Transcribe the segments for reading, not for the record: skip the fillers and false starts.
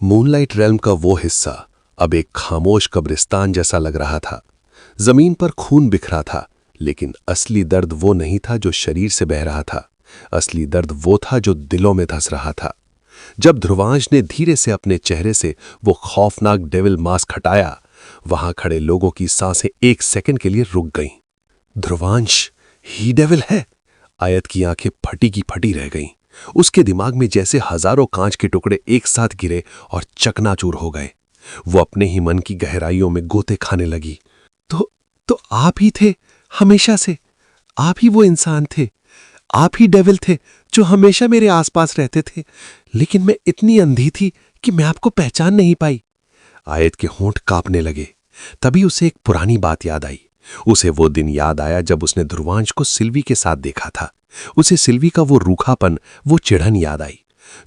Moonlight realm का वो हिस्सा अब एक खामोश कब्रिस्तान जैसा लग रहा था। जमीन पर खून बिखरा था, लेकिन असली दर्द वो नहीं था जो शरीर से बह रहा था। असली दर्द वो था जो दिलों में धंस रहा था। जब ध्रुवांश ने धीरे से अपने चेहरे से वो खौफनाक डेविल मास्क हटाया, वहां खड़े लोगों की सांसें एक सेकंड के लिए रुक गईं। ध्रुवांश ही डेविल है? आयत की आंखें फटी की फटी रह गईं। उसके दिमाग में जैसे हजारों कांच के टुकड़े एक साथ गिरे और चकनाचूर हो गए। वो अपने ही मन की गहराइयों में गोते खाने लगी। तो आप ही थे हमेशा से? आप ही वो इंसान थे? आप ही डेविल थे जो हमेशा मेरे आसपास रहते थे, लेकिन मैं इतनी अंधी थी कि मैं आपको पहचान नहीं पाई। आयत के होंठ कांपने लगे। तभी उसे एक पुरानी बात याद आई। उसे वो दिन याद आया जब उसने ध्रुवांश को सिल्वी के साथ देखा था। उसे सिल्वी का वो रूखापन, वो चिढ़न याद आई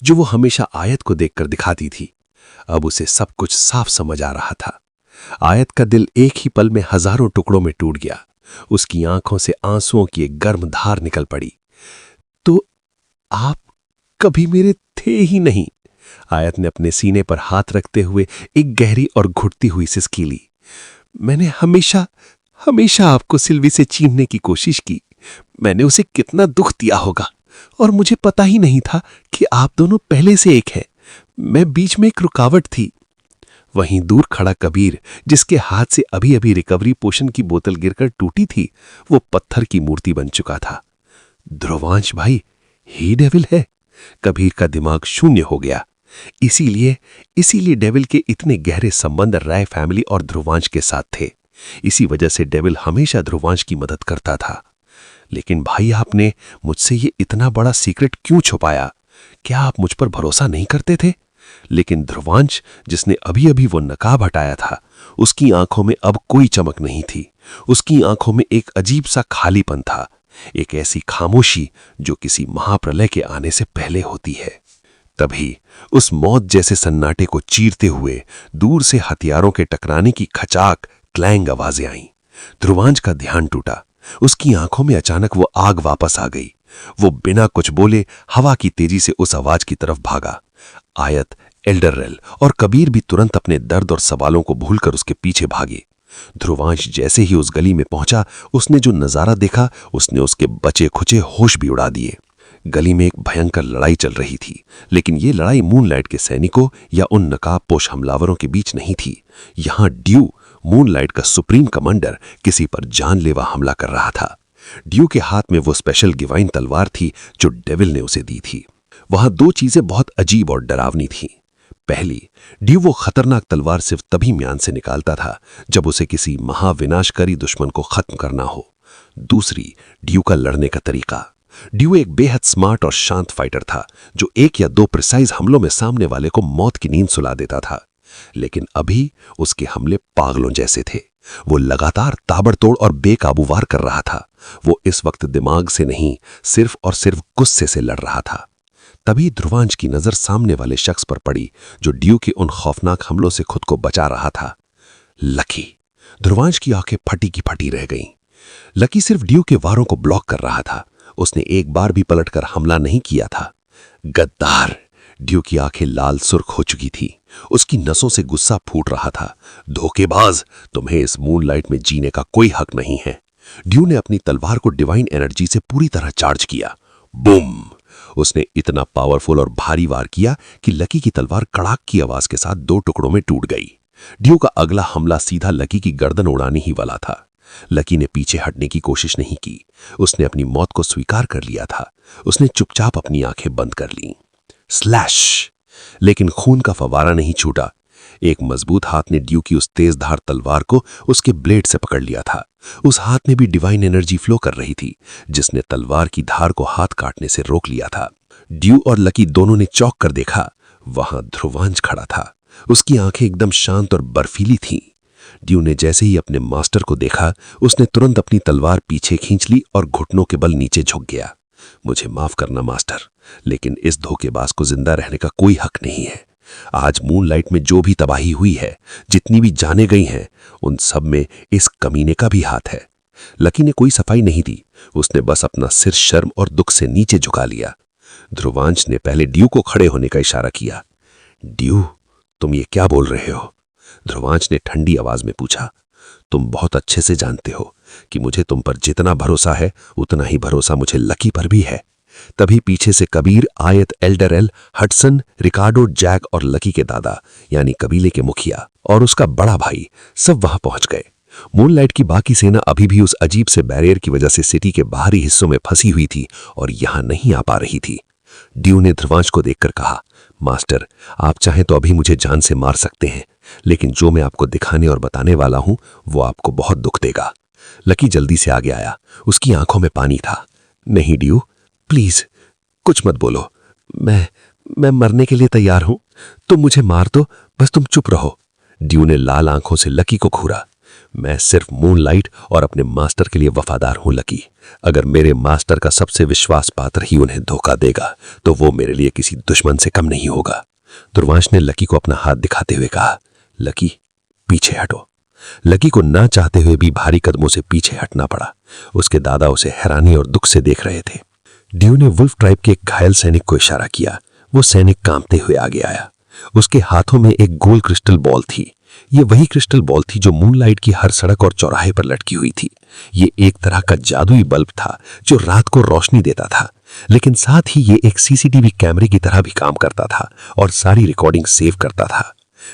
जो वो हमेशा आयत को देखकर दिखाती थी। अब उसे सब कुछ साफ समझ आ रहा था। आयत का दिल एक ही पल में हजारों टुकड़ों में टूट गया। उसकी आंखों से आंसुओं की एक गर्म धार निकल पड़ी। तो आप कभी मेरे थे ही नहीं। आयत ने अपने सीने पर हाथ रखते हुए एक गहरी और घुटती हुई सिसकी ली। मैंने हमेशा हमेशा आपको सिल्वी से छीनने की कोशिश की। मैंने उसे कितना दुख दिया होगा, और मुझे पता ही नहीं था कि आप दोनों पहले से एक हैं। मैं बीच में एक रुकावट थी। वहीं दूर खड़ा कबीर, जिसके हाथ से अभी अभी रिकवरी पोशन की बोतल गिरकर टूटी थी, वो पत्थर की मूर्ति बन चुका था। ध्रुवांश भाई ही डेविल है? कबीर का दिमाग शून्य हो गया। इसीलिए डेविल के इतने गहरे संबंध राय फैमिली और ध्रुवांश के साथ थे। इसी वजह से डेविल हमेशा ध्रुवांश की मदद करता था। लेकिन भाई, आपने मुझसे ये इतना बड़ा सीक्रेट क्यों छुपाया? क्या आप मुझ पर भरोसा नहीं करते थे? लेकिन ध्रुवांश, जिसने अभी अभी वो नकाब हटाया था, उसकी आंखों में अब कोई चमक नहीं थी। उसकी आंखों में एक अजीब सा खालीपन था, एक ऐसी खामोशी जो किसी महाप्रलय के आने से पहले होती है। तभी उस मौत जैसे सन्नाटे को चीरते हुए दूर से हथियारों के टकराने की खचाक क्लैंग आवाजें आईं। ध्रुवांश का ध्यान टूटा। उसकी आंखों में अचानक वो आग वापस आ गई। वो बिना कुछ बोले हवा की तेजी से उस आवाज की तरफ भागा। आयत, एल्डररेल और कबीर भी तुरंत अपने दर्द और सवालों को भूलकर उसके पीछे भागे। ध्रुवांश जैसे ही उस गली में पहुंचा, उसने जो नजारा देखा, उसने उसके बचे खुचे होश भी उड़ा दिए। गली में एक भयंकर लड़ाई चल रही थी, लेकिन ये लड़ाई मूनलाइट के सैनिकों या उन नकाबपोश हमलावरों के बीच नहीं थी। यहां ड्यू, मूनलाइट का सुप्रीम कमांडर, किसी पर जानलेवा हमला कर रहा था। ड्यू के हाथ में वो स्पेशल डिवाइन तलवार थी जो डेविल ने उसे दी थी। वहां दो चीजें बहुत अजीब और डरावनी थीं। पहली, ड्यू वो खतरनाक तलवार सिर्फ तभी म्यान से निकालता था जब उसे किसी महाविनाशकारी दुश्मन को खत्म करना हो। दूसरी, ड्यू का लड़ने का तरीका। ड्यू एक बेहद स्मार्ट और शांत फाइटर था जो एक या दो प्रिसाइज हमलों में सामने वाले को मौत की नींद सुला देता था। लेकिन अभी उसके हमले पागलों जैसे थे। वो लगातार ताबड़तोड़ और बेकाबू वार कर रहा था। वो इस वक्त दिमाग से नहीं, सिर्फ और सिर्फ गुस्से से लड़ रहा था। तभी ध्रुवांश की नजर सामने वाले शख्स पर पड़ी जो ड्यू के उन खौफनाक हमलों से खुद को बचा रहा था। लकी। ध्रुवांश की आंखें फटी की फटी रह गईं। लकी सिर्फ ड्यू के वारों को ब्लॉक कर रहा था। उसने एक बार भी पलटकर हमला नहीं किया था। गद्दार। ड्यू की आंखें लाल सुर्ख हो चुकी थी। उसकी नसों से गुस्सा फूट रहा था। धोखेबाज, तुम्हें इस मूनलाइट में जीने का कोई हक नहीं है। ड्यू ने अपनी तलवार को डिवाइन एनर्जी से पूरी तरह चार्ज किया। बूम! उसने इतना पावरफुल और भारी वार किया कि लकी की तलवार कड़ाक की आवाज के साथ दो टुकड़ों में टूट गई। ड्यू का अगला हमला सीधा लकी की गर्दन उड़ाने ही वाला था। लकी ने पीछे हटने की कोशिश नहीं की। उसने अपनी मौत को स्वीकार कर लिया था। उसने चुपचाप अपनी आंखें बंद कर लीं। स्लैश! लेकिन खून का फवारा नहीं छूटा। एक मजबूत हाथ ने ड्यू की उस तेज धार तलवार को उसके ब्लेड से पकड़ लिया था। उस हाथ में भी डिवाइन एनर्जी फ्लो कर रही थी, जिसने तलवार की धार को हाथ काटने से रोक लिया था। ड्यू और लकी दोनों ने चौंक कर देखा। वहां ध्रुवांश खड़ा था। उसकी आंखें एकदम शांत और बर्फीली थीं। ड्यू ने जैसे ही अपने मास्टर को देखा, उसने तुरंत अपनी तलवार पीछे खींच ली और घुटनों के बल नीचे झुक गया। मुझे माफ करना मास्टर, लेकिन इस धोखेबाज को जिंदा रहने का कोई हक नहीं है। आज मूनलाइट में जो भी तबाही हुई है, जितनी भी जाने गई हैं, उन सब में इस कमीने का भी हाथ है। लकी ने कोई सफाई नहीं दी। उसने बस अपना सिर शर्म और दुख से नीचे झुका लिया। ध्रुवांश ने पहले ड्यू को खड़े होने का इशारा किया। ड्यू, तुम ये क्या बोल रहे हो? ध्रुवांश ने ठंडी आवाज में पूछा। तुम बहुत अच्छे से जानते हो कि मुझे तुम पर जितना भरोसा है उतना ही भरोसा मुझे लकी पर भी है। तभी पीछे से कबीर, आयत, एल्डरएल, हडसन, रिकार्डो, जैक और लकी के दादा यानी कबीले के मुखिया और उसका बड़ा भाई सब वहां पहुंच गए। मूनलाइट की बाकी सेना अभी भी उस अजीब से बैरियर की वजह से सिटी के बाहरी हिस्सों में फंसी हुई थी और यहां नहीं आ पा रही थी। ड्यू ने ध्रुवांश को देखकर कहा, मास्टर, आप चाहें तो अभी मुझे जान से मार सकते हैं, लेकिन जो मैं आपको दिखाने और बताने वाला हूं वो आपको बहुत दुख देगा। लकी जल्दी से आगे आया। उसकी आंखों में पानी था। नहीं ड्यू, प्लीज कुछ मत बोलो। मैं मरने के लिए तैयार हूं। तुम मुझे मार दो, बस तुम चुप रहो। ड्यू ने लाल आंखों से लकी को घूरा। मैं सिर्फ मूनलाइट और अपने मास्टर के लिए वफादार हूं लकी। अगर मेरे मास्टर का सबसे विश्वास पात्र ही उन्हें धोखा देगा तो वो मेरे लिए किसी दुश्मन से कम नहीं होगा। ध्रुवांश ने लकी को अपना हाथ दिखाते हुए कहा, लकी पीछे हटो। लकी को ना चाहते हुए भी भारी कदमों से पीछे हटना पड़ा। उसके दादा उसे हैरानी और दुख से देख रहे थे। ड्यू ने वुल्फ ट्राइब के एक घायल सैनिक को इशारा किया। वो सैनिक कांपते हुए आगे आया। उसके हाथों में एक गोल क्रिस्टल बॉल थी। ये वही क्रिस्टल बॉल थी जो मूनलाइट की हर सड़क और चौराहे पर लटकी हुई थी। ये एक तरह का जादुई बल्ब था जो रात को रोशनी देता था, लेकिन साथ ही ये एक सीसीटीवी कैमरे की तरह भी काम करता था और सारी रिकॉर्डिंग सेव करता था।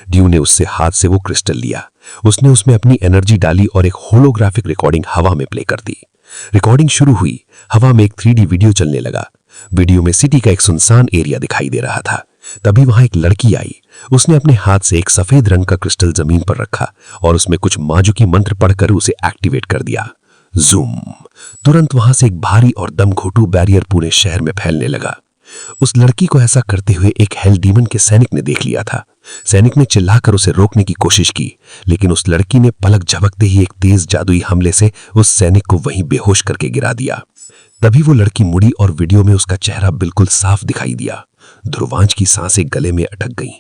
ड्यू ने उससे हाथ से वो क्रिस्टल लिया। उसने उसमें अपनी एनर्जी डाली और एक होलोग्राफिक रिकॉर्डिंग हवा में प्ले कर दी। रिकॉर्डिंग शुरू हुई। हवा में एक 3D वीडियो चलने लगा। वीडियो में सिटी का एक सुनसान एरिया दिखाई दे रहा था। तभी वहां एक लड़की आई। उसने अपने हाथ से एक सफेद रंग का क्रिस्टल जमीन पर रखा और उसमें कुछ माजुकी मंत्र पढ़कर उसे एक्टिवेट कर दिया। जूम! तुरंत वहां से एक भारी और दमघोटू बैरियर पूरे शहर में फैलने लगा। उस लड़की को ऐसा करते हुए एक हेल डीमन के सैनिक ने देख लिया था। सैनिक ने चिल्लाकर उसे रोकने की कोशिश की, लेकिन उस लड़की ने पलक झपकते ही एक तेज जादुई हमले से उस सैनिक को वहीं बेहोश करके गिरा दिया। तभी वो लड़की मुड़ी और वीडियो में उसका चेहरा बिल्कुल साफ दिखाई दिया। ध्रुवांश की सांसें गले में अटक गईं।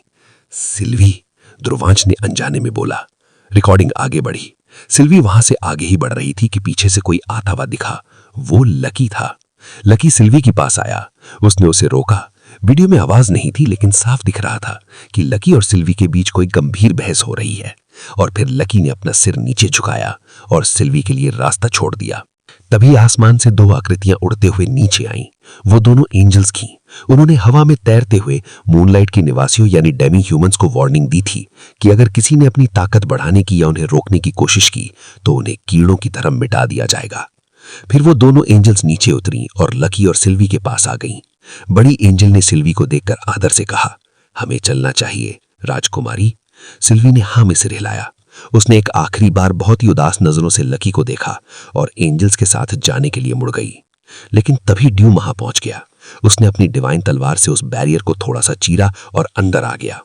सिल्वी, ध्रुवांश ने अनजाने में बोला। रिकॉर्डिंग आगे बढ़ी। सिल्वी वहां से आगे ही बढ़ रही थी कि पीछे से कोई आता हुआ दिखा। वो लकी था। लकी सिल्वी के पास आया। उसने उसे रोका। वीडियो में आवाज नहीं थी, लेकिन साफ दिख रहा था कि लकी और सिल्वी के बीच कोई गंभीर बहस हो रही है। और फिर लकी ने अपना सिर नीचे झुकाया और सिल्वी के लिए रास्ता छोड़ दिया। तभी आसमान से दो आकृतियां उड़ते हुए नीचे आईं। वो दोनों एंजल्स थीं। उन्होंने हवा में तैरते हुए मूनलाइट के निवासियों यानी डेमी ह्यूमंस को वार्निंग दी थी कि अगर किसी ने अपनी ताकत बढ़ाने की या उन्हें रोकने की कोशिश की तो उन्हें कीड़ों की तरह मिटा दिया जाएगा। फिर वो दोनों एंजल्स नीचे उतरी और लकी और सिल्वी के पास आ गईं। बड़ी एंजल ने सिल्वी को देखकर आदर से कहा, हमें चलना चाहिए राजकुमारी। सिल्वी ने हाँ में सिर हिलाया। उसने एक आखिरी बार बहुत ही उदास नजरों से लकी को देखा और एंजल्स के साथ जाने के लिए मुड़ गई। लेकिन तभी ड्यू वहां पहुंच गया। उसने अपनी डिवाइन तलवार से उस बैरियर को थोड़ा सा चीरा और अंदर आ गया।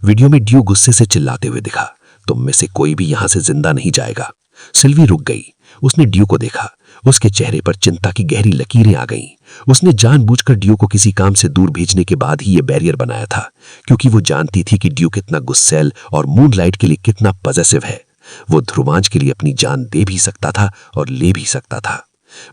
वीडियो में ड्यू गुस्से से चिल्लाते हुए दिखा, तुम में से कोई भी यहां से जिंदा नहीं जाएगा। सिल्वी रुक गई। उसने ड्यू को देखा। उसके चेहरे पर चिंता की गहरी लकीरें आ गईं। उसने जानबूझकर ड्यू को किसी काम से दूर भेजने के बाद ही यह बैरियर बनाया था, क्योंकि वो जानती थी कि ड्यू कितना गुस्सैल और मूनलाइट के लिए कितना पॉजेसिव है। वो ध्रुवांश के लिए अपनी जान दे भी सकता था और ले भी सकता था।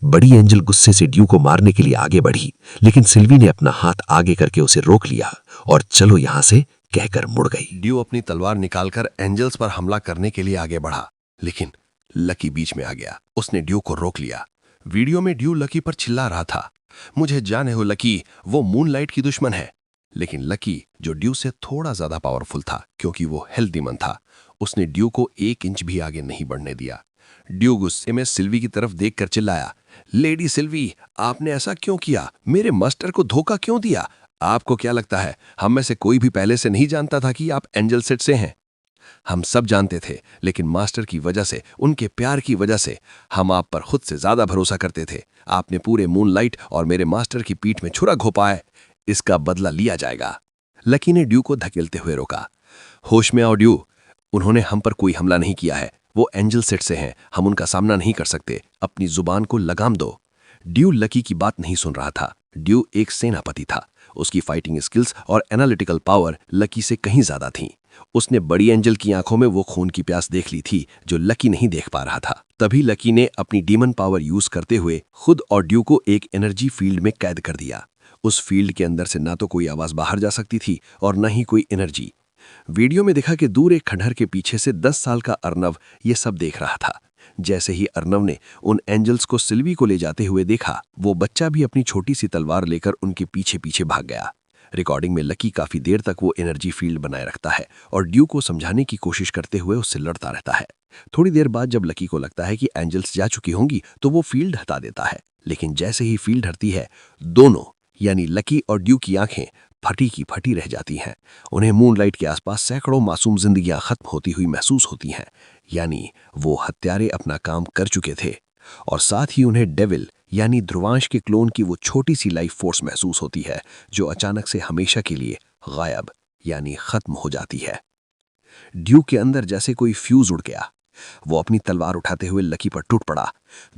बड़ी एंजल गुस्से से ड्यू को मारने के लिए आगे बढ़ी, लेकिन सिल्वी ने अपना हाथ आगे करके उसे रोक लिया और चलो यहां से कहकर मुड़ गई। ड्यू अपनी तलवार निकालकर एंजल्स पर हमला करने के लिए आगे बढ़ा, लेकिन लकी बीच में आ गया। उसने ड्यू को रोक लिया। वीडियो में ड्यू लकी पर चिल्ला रहा था, मुझे जाने हो लकी, वो मूनलाइट की दुश्मन है। लेकिन लकी, जो ड्यू से थोड़ा ज्यादा पावरफुल था क्योंकि वो हेल डीमन था, उसने ड्यू को 1 इंच भी आगे नहीं बढ़ने दिया। ड्यू गुस्से में सिल्वी की तरफ देखकर चिल्लाया, लेडी सिल्वी, आपने ऐसा क्यों किया? मेरे मास्टर को धोखा क्यों दिया? आपको क्या लगता है हम में से कोई भी पहले से नहीं जानता था कि आप एंजल सेट से हैं? हम सब जानते थे, लेकिन मास्टर की वजह से, उनके प्यार की वजह से हम आप पर खुद से ज्यादा भरोसा करते थे। आपने पूरे मूनलाइट और मेरे मास्टर की पीठ में छुरा घोंपा है। इसका बदला लिया जाएगा। लकी ने ड्यू को धकेलते हुए रोका। होश में आओ ड्यू, उन्होंने हम पर कोई हमला नहीं किया है। वो एंजल सेट से हैं, हम उनका सामना नहीं कर सकते। अपनी जुबान को लगाम दो। ड्यू लकी की बात नहीं सुन रहा था। ड्यू एक सेनापति था। उसकी फाइटिंग स्किल्स और एनालिटिकल पावर लकी से कहीं ज्यादा थी। उसने बड़ी एंजल की आंखों में वो खून की प्यास देख ली थी जो लकी नहीं देख पा रहा था। तभी लकी ने अपनी डीमन पावर यूज करते हुए खुद और ड्यू को एक एनर्जी फील्ड में कैद कर दिया। उस फील्ड के अंदर से ना तो कोई आवाज बाहर जा सकती थी और न ही कोई एनर्जी। वीडियो में दिखा कि दूर एक खंडहर के पीछे से 10 साल का अर्नव ये सब देख रहा था। जैसे ही अर्नव ने उन एंजल्स को सिल्वी को ले जाते हुए देखा, वो बच्चा भी अपनी छोटी सी तलवार लेकर उनके पीछे पीछे भाग गया। रिकॉर्डिंग में लकी काफी देर तक वो एनर्जी फील्ड बनाए रखता है और ड्यू को समझाने की कोशिश करते हुए उससे लड़ता रहता है। थोड़ी देर बाद जब लकी को लगता है कि एंजल्स जा चुकी होंगी तो वो फील्ड हटा देता है, लेकिन जैसे ही फील्ड हटती है, दोनों यानी लकी और ड्यू की आंखें फटी की फटी रह जाती हैं। उन्हें मूनलाइट के आसपास सैकड़ों मासूम जिंदगियां खत्म होती हुई महसूस होती हैं, यानी वो हत्यारे अपना काम कर चुके थे। और साथ ही उन्हें डेविल यानी ध्रुवांश के क्लोन की वो छोटी सी लाइफ फोर्स महसूस होती है जो अचानक से हमेशा के लिए गायब यानी खत्म हो जाती है। ड्यू के अंदर जैसे कोई फ्यूज उड़ गया। वो अपनी तलवार उठाते हुए लकी पर टूट पड़ा।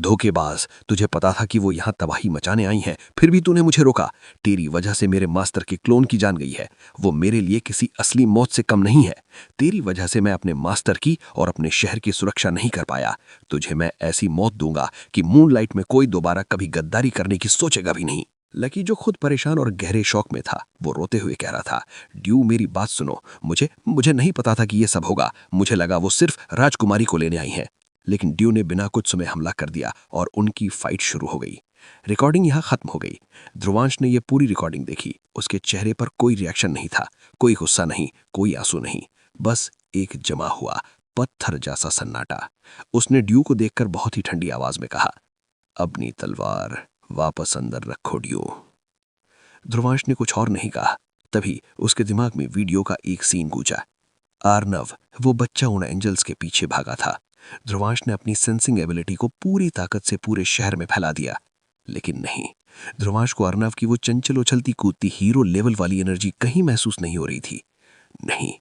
धोखेबाज, तुझे पता था कि वो यहां तबाही मचाने आई हैं, फिर भी तूने मुझे रोका। तेरी वजह से मेरे मास्टर के क्लोन की जान गई है। वो मेरे लिए किसी असली मौत से कम नहीं है। तेरी वजह से मैं अपने मास्टर की और अपने शहर की सुरक्षा नहीं कर पाया। तुझे मैं ऐसी मौत दूंगा कि मूनलाइट में कोई दोबारा कभी गद्दारी करने की सोचेगा भी नहीं। लकी जो खुद परेशान और गहरे शौक में था, वो रोते हुए कह रहा था, ड्यू मेरी बात सुनो, मुझे नहीं पता था कि ये सब होगा। मुझे लगा वो सिर्फ राजकुमारी को लेने आई हैं। लेकिन ड्यू ने बिना कुछ समय हमला कर दिया और उनकी फाइट शुरू हो गई। रिकॉर्डिंग यहाँ खत्म हो गई। ध्रुवांश ने यह पूरी रिकॉर्डिंग देखी। उसके चेहरे पर कोई रिएक्शन नहीं था, कोई गुस्सा नहीं, कोई आंसू नहीं, बस एक जमा हुआ पत्थर जैसा सन्नाटा। उसने ड्यू को देखकर बहुत ही ठंडी आवाज में कहा, अपनी तलवार वापस अंदर रखो ड्यू। ध्रुवांश ने कुछ और नहीं कहा। तभी उसके दिमाग में वीडियो का एक सीन गूंजा। आर्नव, वो बच्चा उन एंजल्स के पीछे भागा था। ध्रुवांश ने अपनी सेंसिंग एबिलिटी को पूरी ताकत से पूरे शहर में फैला दिया, लेकिन नहीं, ध्रुवांश को अर्नव की वो चंचल उछलती कूदती हीरो लेवल वाली एनर्जी कहीं महसूस नहीं हो रही थी। नहीं,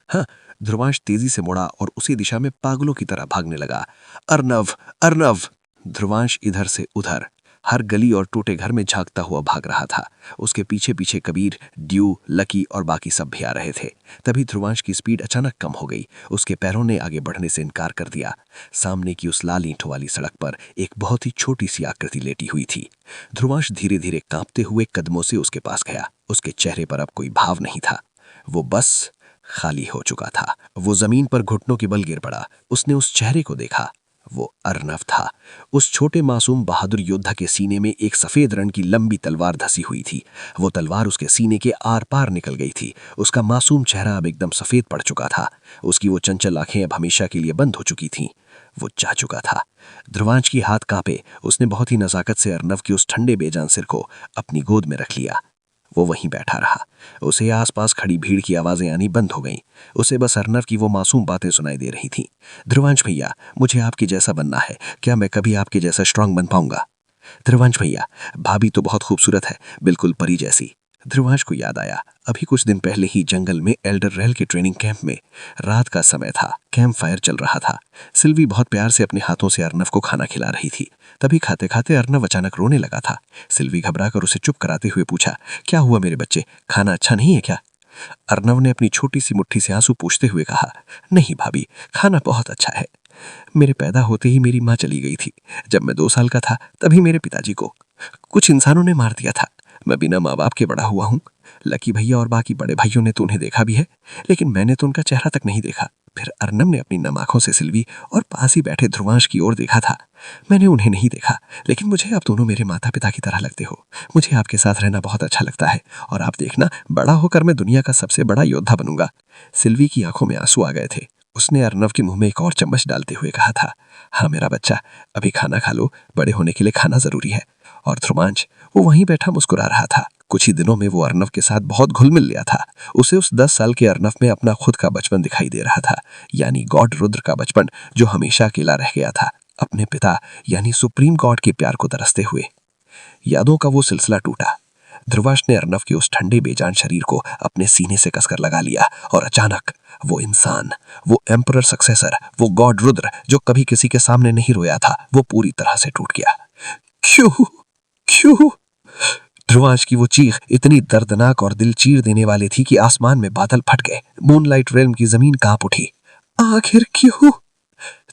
हाँ, ध्रुवांश तेजी से मुड़ा और उसी दिशा में पागलों की तरह भागने लगा। अर्नव, अर्नव! ध्रुवांश इधर से उधर हर गली और टूटे घर में झांकता हुआ भाग रहा था। उसके पीछे पीछे कबीर, ड्यू, लकी और बाकी सब भी आ रहे थे। तभी ध्रुवांश की स्पीड अचानक कम हो गई। उसके पैरों ने आगे बढ़ने से इनकार कर दिया। सामने की उस लाल ईंटों वाली सड़क पर एक बहुत ही छोटी सी आकृति लेटी हुई थी। ध्रुवांश धीरे धीरे कांपते हुए कदमों से उसके पास गया। उसके चेहरे पर अब कोई भाव नहीं था, वो बस खाली हो चुका था। वो जमीन पर घुटनों के बल गिर पड़ा। उसने उस चेहरे को देखा, वो अर्नव था। उस छोटे मासूम बहादुर योद्धा के सीने में एक सफेद रंग की लंबी तलवार धसी हुई थी। वो तलवार उसके सीने के आर पार निकल गई थी। उसका मासूम चेहरा अब एकदम सफेद पड़ चुका था। उसकी वो चंचल आंखें अब हमेशा के लिए बंद हो चुकी थीं। वो जा चुका था। ध्रुवांश की हाथ कांपे। उसने बहुत ही नजाकत से अर्नव के उस ठंडे बेजान सिर को अपनी गोद में रख लिया। वो वहीं बैठा रहा। उसे आसपास खड़ी भीड़ की आवाजें आनी बंद हो गईं। उसे बस अर्नव की वो मासूम बातें सुनाई दे रही थीं। ध्रुवांश भैया, मुझे आपके जैसा बनना है। क्या मैं कभी आपके जैसा स्ट्रांग बन पाऊंगा? ध्रुवांश भैया, भाभी तो बहुत खूबसूरत है, बिल्कुल परी जैसी। ध्रुवांश को याद आया, अभी कुछ दिन पहले ही जंगल में एल्डर रेल के ट्रेनिंग कैंप में रात का समय था। कैंप फायर चल रहा था। सिल्वी बहुत प्यार से अपने हाथों से अर्नव को खाना खिला रही थी। तभी खाते खाते अर्नव अचानक रोने लगा था। सिल्वी घबराकर उसे चुप कराते हुए पूछा, क्या हुआ मेरे बच्चे, खाना अच्छा नहीं है क्या? अर्नव ने अपनी छोटी सी मुट्ठी से आंसू पूछते हुए कहा, नहीं भाभी, खाना बहुत अच्छा है। मेरे पैदा होते ही मेरी माँ चली गई थी। जब मैं 2 साल का था तभी मेरे पिताजी को कुछ इंसानों ने मार दिया था। मैं बिना माँ बाप के बड़ा हुआ हूँ। लकी भैया और बाकी बड़े भाइयों ने तो उन्हें देखा भी है, लेकिन मैंने तो उनका चेहरा तक नहीं देखा। फिर अर्नव ने अपनी नम आंखों से सिल्वी और पास ही बैठे ध्रुवांश की ओर देखा था। मैंने उन्हें नहीं देखा, लेकिन मुझे आप दोनों मेरे माता पिता की तरह लगते हो। मुझे आपके साथ रहना बहुत अच्छा लगता है और आप देखना, बड़ा होकर मैं दुनिया का सबसे बड़ा योद्धा बनूंगा। सिल्वी की आंखों में आंसू आ गए थे। उसने अर्नव के मुंह में एक और चम्मच डालते हुए कहा था, हाँ मेरा बच्चा, अभी खाना खा लो, बड़े होने के लिए खाना जरूरी है। और ध्रुवांश, वो वहीं बैठा मुस्कुरा रहा था। कुछ ही दिनों में वो अर्नव के साथ बहुत घुल मिल लिया था। उसे उस 10 साल के अर्नव में अपना खुद का बचपन दिखाई दे रहा था, यानी गॉड रुद्र का बचपन जो हमेशा अकेला रह गया था, अपने पिता यानी सुप्रीम गॉड के प्यार को तरसते हुए। यादों का वो सिलसिला टूटा। ध्रुवांश ने अर्नव के उस ठंडे बेजान शरीर को अपने सीने से कसकर लगा लिया और अचानक वो इंसान, वो एम्परर सक्सेसर, वो गॉड रुद्र जो कभी किसी के सामने नहीं रोया था, वो पूरी तरह से टूट गया। क्यों क्यों? ध्रुवांश की वो चीख इतनी दर्दनाक और दिल चीर देने वाली थी कि आसमान में बादल फट गए। मूनलाइट रेल्म की जमीन कांप उठी। आखिर क्यों?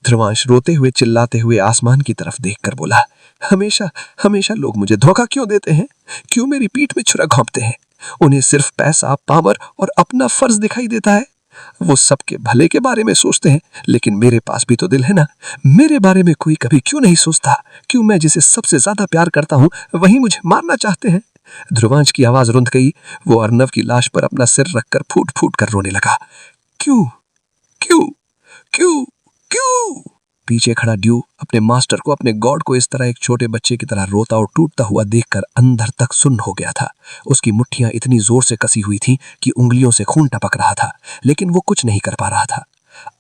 ध्रुवांश रोते हुए चिल्लाते हुए आसमान की तरफ देखकर बोला, हमेशा हमेशा लोग मुझे धोखा क्यों देते हैं? क्यों मेरी पीठ में छुरा घोंपते हैं? उन्हें सिर्फ पैसा, पावर और अपना फर्ज दिखाई देता है। वो सबके भले के बारे में सोचते हैं, लेकिन मेरे पास भी तो दिल है ना। मेरे बारे में कोई कभी क्यों नहीं सोचता? क्यों मैं जिसे सबसे ज्यादा प्यार करता हूं वही मुझे मारना चाहते हैं? ध्रुवांश की आवाज रुंध गई। वो अर्नव की लाश पर अपना सिर रखकर फूट फूट कर रोने लगा। क्यों क्यों क्यों क्यों? पीछे खड़ा ड्यू अपने मास्टर को, अपने गॉड को इस तरह एक छोटे बच्चे की तरह रोता और टूटता हुआ देखकर अंदर तक सुन्न हो गया था। उसकी मुट्ठियां इतनी जोर से कसी हुई थीं कि उंगलियों से खून टपक रहा था, लेकिन वो कुछ नहीं कर पा रहा था।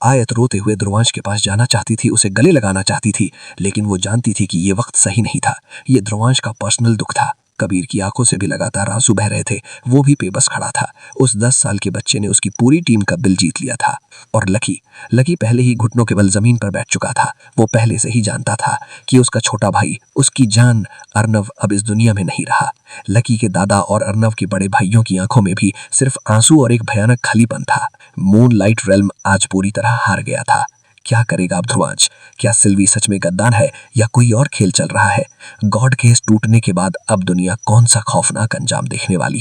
आयत रोते हुए ध्रुवांश के पास जाना चाहती थी, उसे गले लगाना चाहती थी, लेकिन वो जानती थी कि ये वक्त सही नहीं था। ये ध्रुवांश का पर्सनल दुख था। कबीर की आंखों से भी लगातार आंसू बह रहे थे। वो भी बेबस खड़ा था। उस 10 साल के बच्चे ने उसकी पूरी टीम का दिल जीत लिया था। और लकी पहले ही घुटनों के बल जमीन पर बैठ चुका था। वो पहले से ही जानता था कि उसका छोटा भाई, उसकी जान अर्नव अब इस दुनिया में नहीं रहा। लकी के दादा और अर्नव के बड़े भाइयों की आंखों में भी सिर्फ आंसू और एक भयानक खालीपन था। मूनलाइट रेल्म आज पूरी तरह हार गया था। क्या करेगा अब ध्रुवांश? क्या सिल्वी सच में गद्दार है या कोई और खेल चल रहा है? गॉड केस टूटने के बाद अब दुनिया कौन सा खौफनाक अंजाम देखने वाली